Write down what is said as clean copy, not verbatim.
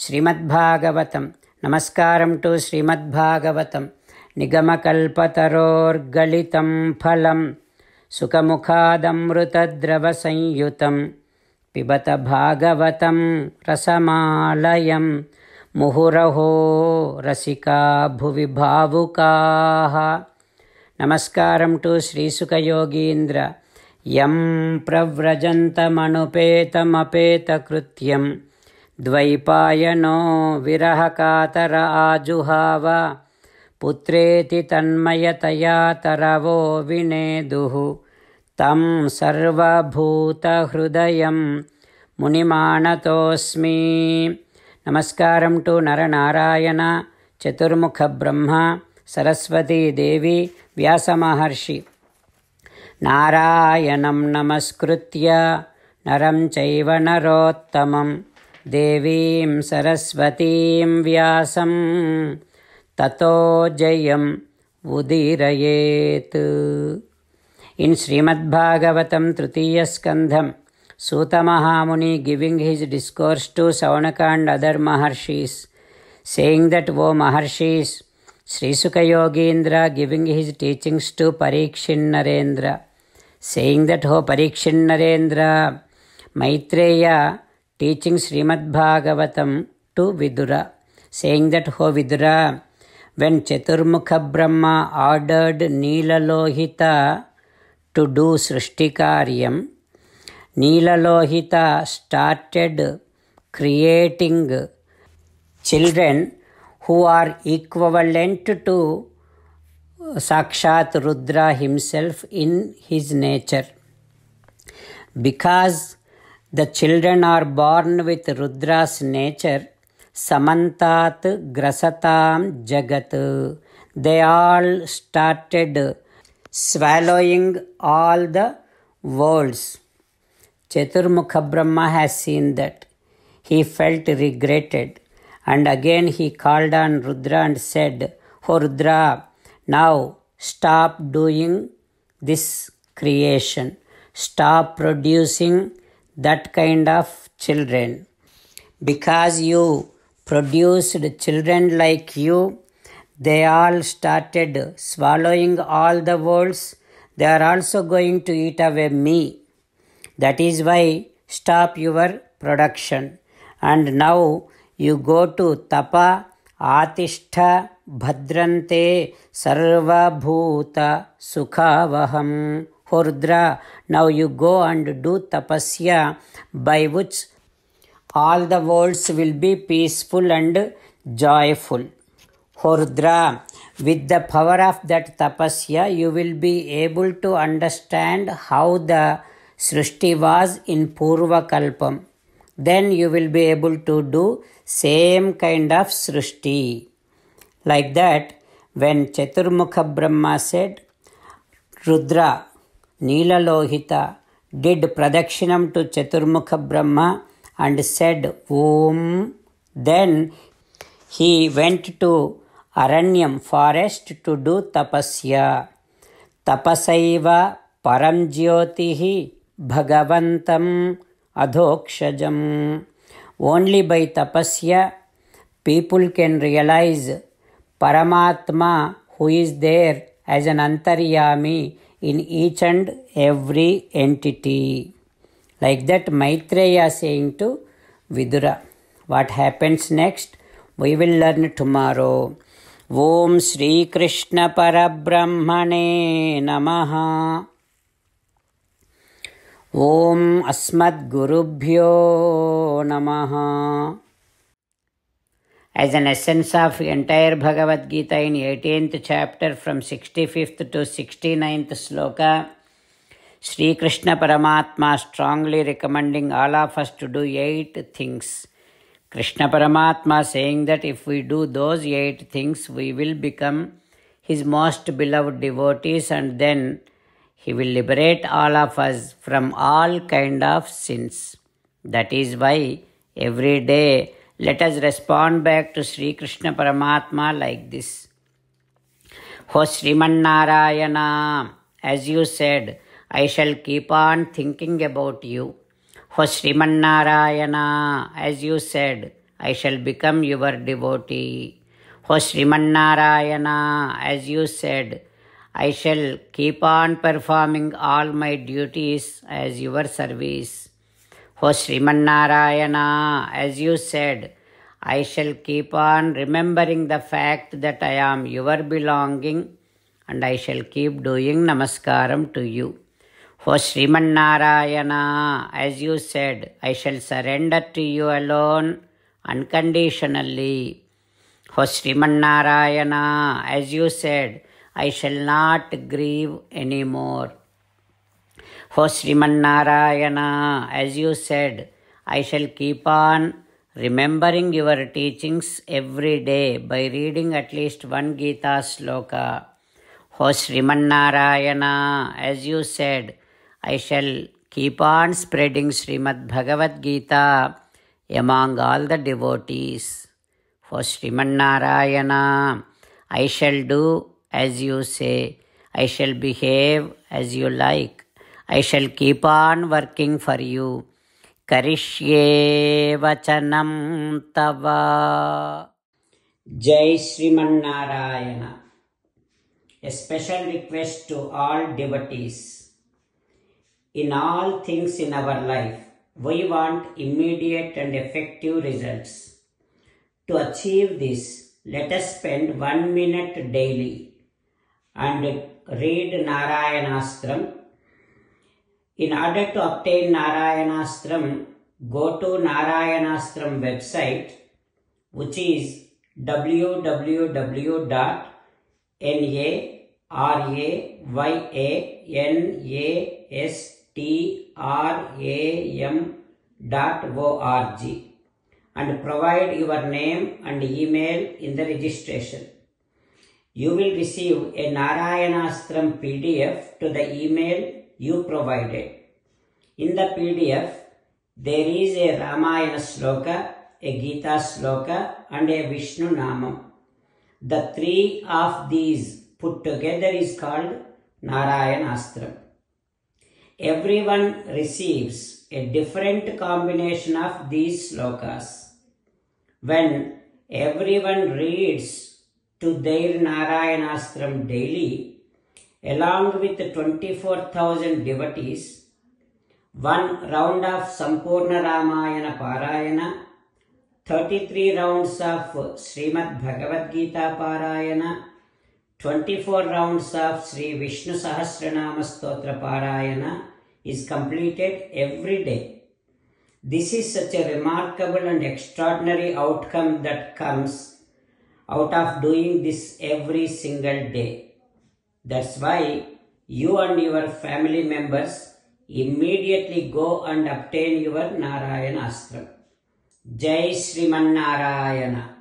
శ్రీమద్భాగవతం. నమస్కారం టు శ్రీమద్భాగవతం. నిగమకల్పతరోర్గళితం ఫలం సుఖముఖాదమృతద్రవ సంయుతం పిబత భాగవతం రసమాలయం ముహురహో రసికా భువి భావుకాః. నమస్కారం టు శ్రీసుఖయోగీంద్ర. యం ప్రవ్రజంతమనుపేతమపేతకృత్యం ద్వైపాయనో విరహకాతర ఆజుహావ పుత్రేతి తన్మయతయా తరవో వినేదుః తం సర్వభూతహృదయం మునిమానతోస్మి. నమస్కారం టు నరనారాయణ, చతుర్ముఖ బ్రహ్మ, సరస్వతీదేవి, వ్యాసమహర్షి. నారాయణం నమస్కృత్య నరం చైవ నరోత్తమం దేవీం సరస్వతీం వ్యాసం తతో జయం ఉదీరయేత్. ఇన్ శ్రీమద్భాగవతం తృతీయ స్కంధం, Suta Mahamuni giving his discourse to Saunaka and other Maharshis, saying that, O Maharshis, Sri Sukha Yogindra giving his teachings to Parikshin Narendra, saying that, O Parikshin Narendra, Maitreya teaching Srimad Bhagavatam to Vidura, saying that, O Vidura, when Chaturmukha Brahma ordered Neelalohita to do Srishti-karyam, Neelalohita started creating children who are equivalent to Sakshat Rudra himself in his nature. Because the children are born with Rudra's nature, Samantat Grasatam Jagat, they all started swallowing all the worlds. Chaturmukha Brahma has seen that. He felt regretted, and again he called on Rudra and said, O Rudra, now stop doing this creation. Stop producing that kind of children. Because you produced children like you, they all started swallowing all the worlds. They are also going to eat away me. That is why stop your production. And now you go to Tapa Atishtha Bhadraante Sarva Bhuta Sukhavaham. Rudra, now you go and do tapasya by which all the worlds will be peaceful and joyful. Rudra, with the power of that tapasya, you will be able to understand how the Srishti was in Purva Kalpam. Then you will be able to do same kind of Srishti. Like that, when Chaturmukha Brahma said, Rudra, Neelalohita did Pradakshinam to Chaturmukha Brahma and said Om. Then he went to Aranyam forest to do tapasya. Tapasaiva param jyotihi bhagavantam adhokshajam. Only by tapasya people can realize Paramatma who is there as an antaryami in each and every entity. Like that Maitreya saying to Vidura. What happens next? We will learn tomorrow. Om Shri Krishna Parabrahmane Namaha. Om Asmad Gurubhyo Namaha. As an essence of entire Bhagavad Gita in 18th chapter from 65th to 69th sloka, Sri Krishna Paramatma strongly recommending all of us to do 8 things. Krishna Paramatma saying that if we do those 8 things, we will become his most beloved devotees, and then he will liberate all of us from all kind of sins. That is why every day let us respond back to Sri Krishna Paramatma like this. O Sriman Narayana, as you said, I shall keep on thinking about you. O Sriman Narayana, as you said, I shall become your devotee. O Srimannarayana, as you said, I shall keep on performing all my duties as your service. O Srimannarayana, as you said, I shall keep on remembering the fact that I am your belonging, and I shall keep doing namaskaram to you. O Srimannarayana, as you said, I shall surrender to you alone unconditionally. O Srimannarayana, as you said, I shall not grieve anymore. O Srimannarayana, as you said, I shall keep on remembering your teachings every day by reading at least one Gita sloka. O Srimannarayana, as you said, I shall keep on spreading Srimad Bhagavad Gita among all the devotees. O Srimannarayana, I shall do as you say. I shall behave as you like. I shall keep on working for you. Karishye vachanam tava. Jai Srimannarayana. A special request to all devotees. In all things in our life, we want immediate and effective results. To achieve this, let us spend 1 minute daily and read Narayanastram. In order to obtain Narayanastram, go to Narayanastram website, which is www.narayanastram.org, and provide your name and email in the registration. You will receive a Narayanastram PDF to the email you provided. In the PDF, there is a Ramayana sloka, a Gita sloka, and a Vishnu Namam. The three of these put together is called Narayanastram. Everyone receives a different combination of these slokas. When everyone reads to their Narayanastram daily, along with 24,000 devotees, one round of Sampurna Ramayana Parayana, 33 rounds of Srimad Bhagavad Gita Parayana, 24 rounds of Sri Vishnu Sahasranama Stotra Parayana is completed every day. This is such a remarkable and extraordinary outcome that comes out of doing this every single day. That's why you and your family members immediately go and obtain your Narayanastram. Jai Srimannarayana.